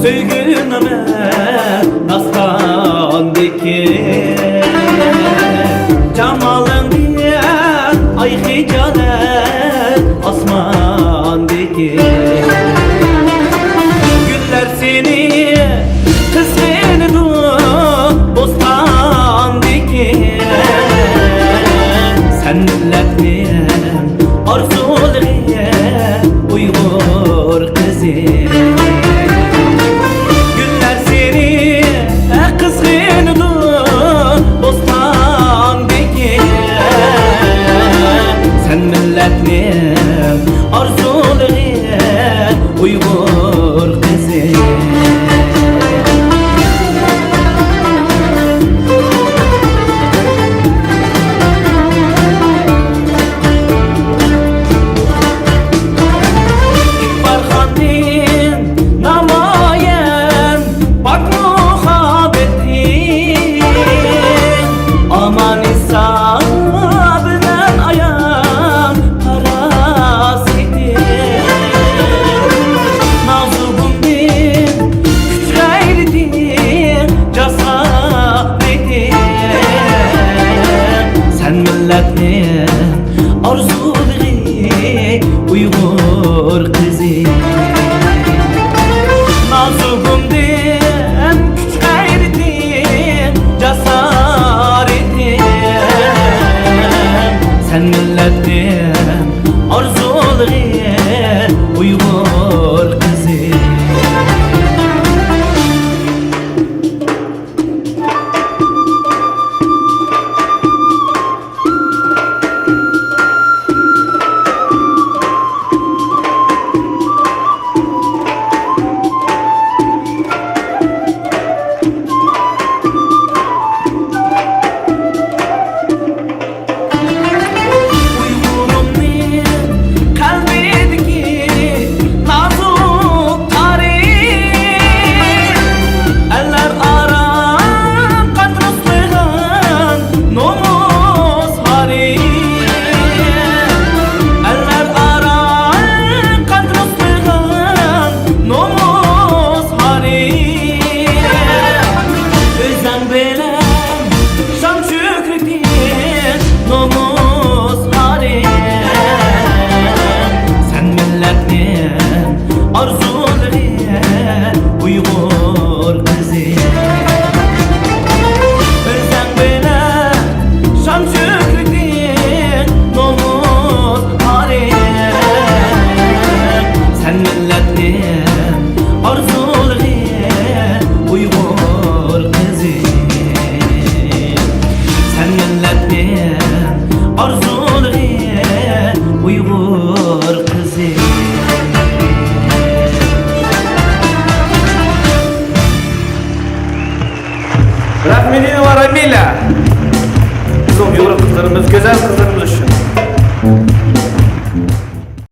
Söygünüme dastandaki Cemalın diye ay hicalet asmandaki Güller seni kısmenin bostandaki Sen milletliğim arzuliye Uygur kızı Uygur kızı Barxandin namayen bak muhabbetin Aman isabından ayan parasitin Arzuları Uygur kızı Nazugumdin güç gayretin cesaretin Sen milletin arzuları Uygur kızı Uygur kızı Özden bile şan şükredin Nomuz harim Sen milletin arzuları Uygur kızı Sen milletin arzuları Uygur kızı Rahmetli ve Ramila Bizim yavru kızlarımız, güzel kızlarımız